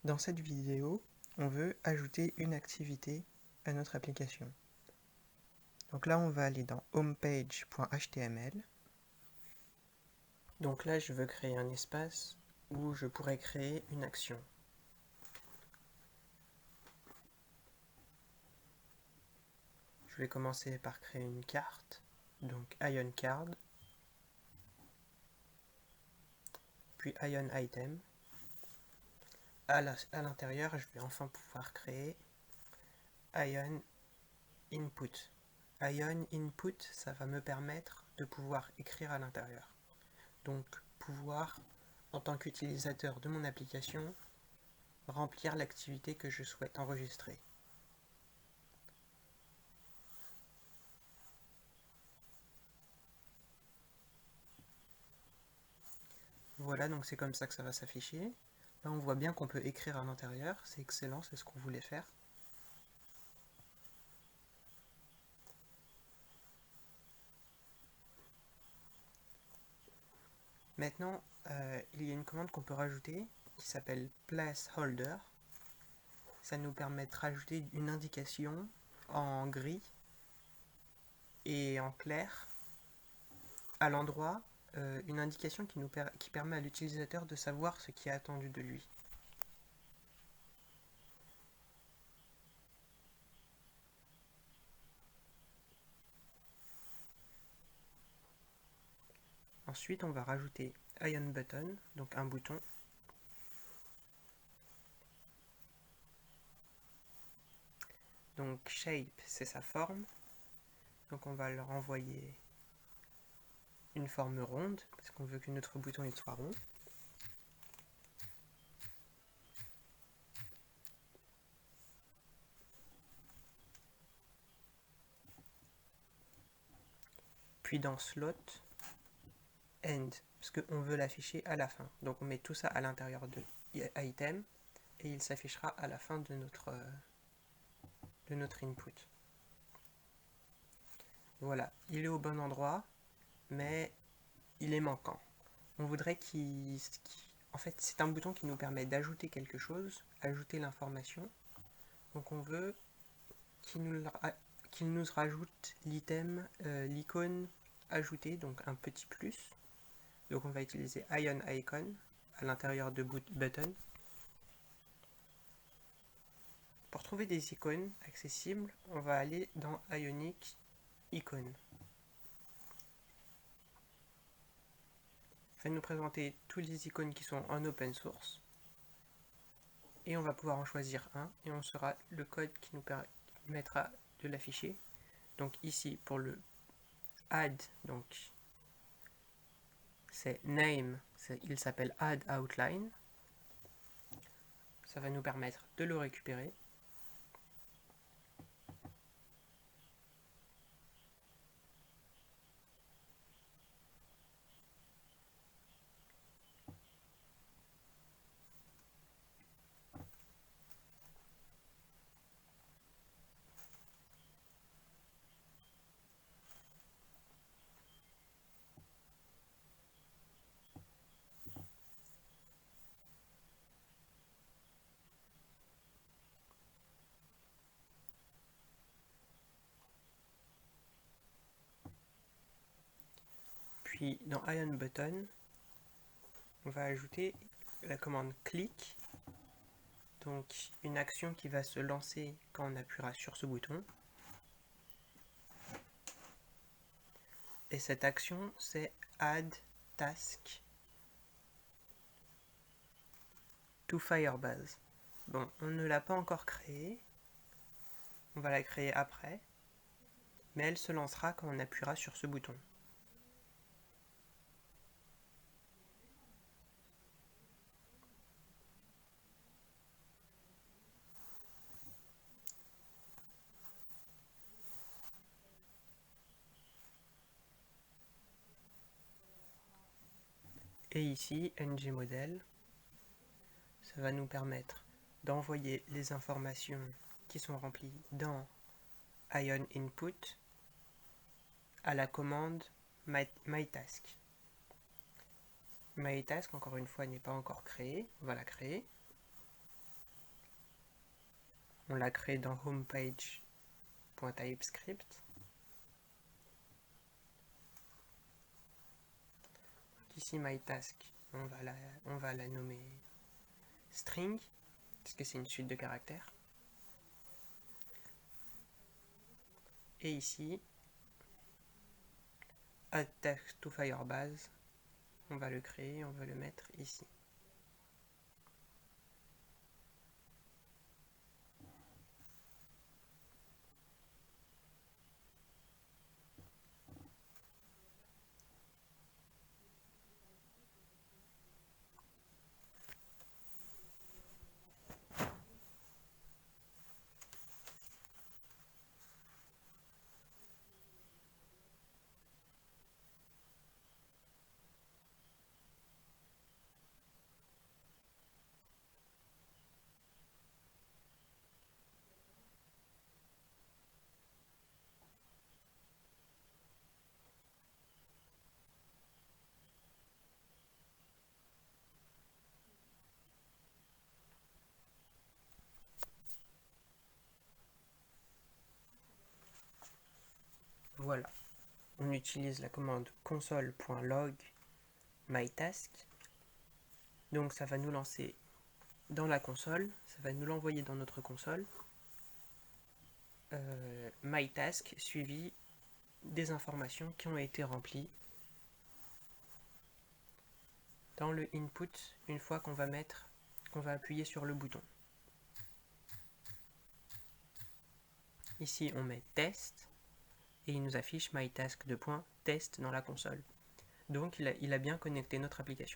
Dans cette vidéo, on veut ajouter une activité à notre application. Donc là, on va aller dans homepage.html. Donc là, je veux créer un espace où je pourrais créer une action. Je vais commencer par créer une carte, donc Ion Card, puis Ion Item. À l'intérieur, je vais enfin pouvoir créer Ion Input. Ion Input, ça va me permettre de pouvoir écrire à l'intérieur. Donc pouvoir, en tant qu'utilisateur de mon application, remplir l'activité que je souhaite enregistrer. Voilà, donc c'est comme ça que ça va s'afficher. Là, on voit bien qu'on peut écrire à l'intérieur, c'est excellent, c'est ce qu'on voulait faire. Maintenant, il y a une commande qu'on peut rajouter qui s'appelle placeholder. Ça nous permet de rajouter une indication en gris et en clair à l'endroit, une indication qui permet à l'utilisateur de savoir ce qui est attendu de lui. Ensuite, on va rajouter Ion Button, donc un bouton. Donc Shape, c'est sa forme. Donc on va leur envoyer une forme ronde, parce qu'on veut que notre bouton il soit rond. Puis dans Slot, End, parce qu'on veut l'afficher à la fin. Donc on met tout ça à l'intérieur de Item, et il s'affichera à la fin de notre input. Voilà, il est au bon endroit, mais il est manquant. On voudrait en fait, c'est un bouton qui nous permet d'ajouter quelque chose, ajouter l'information. Donc on veut qu'il nous rajoute l'item, l'icône ajoutée, donc un petit plus. Donc on va utiliser Ion Icon à l'intérieur de Button. Pour trouver des icônes accessibles, on va aller dans Ionic Icon. Ça va nous présenter tous les icônes qui sont en open source. Et on va pouvoir en choisir un et on sera le code qui nous permettra de l'afficher. Donc ici pour le add, donc c'est name, il s'appelle add outline. Ça va nous permettre de le récupérer. Puis dans Ion Button, on va ajouter la commande click, donc une action qui va se lancer quand on appuiera sur ce bouton. Et cette action, c'est add task to Firebase. Bon, on ne l'a pas encore créée, on va la créer après, mais elle se lancera quand on appuiera sur ce bouton. Et ici, ngModel, ça va nous permettre d'envoyer les informations qui sont remplies dans Ion Input à la commande myTask. myTask, encore une fois, n'est pas encore créée, on va la créer. on l'a créé dans homepage.typescript. Ici, myTask, on va la nommer string, parce que c'est une suite de caractères. Et ici, add task to Firebase, on va le créer, on va le mettre ici. Voilà, on utilise la commande console.log myTask. Donc ça va nous lancer dans la console, ça va nous l'envoyer dans notre console. myTask suivi des informations qui ont été remplies dans le input une fois qu'on va appuyer sur le bouton. Ici on met test et il nous affiche myTask_test dans la console. Donc il a bien connecté notre application.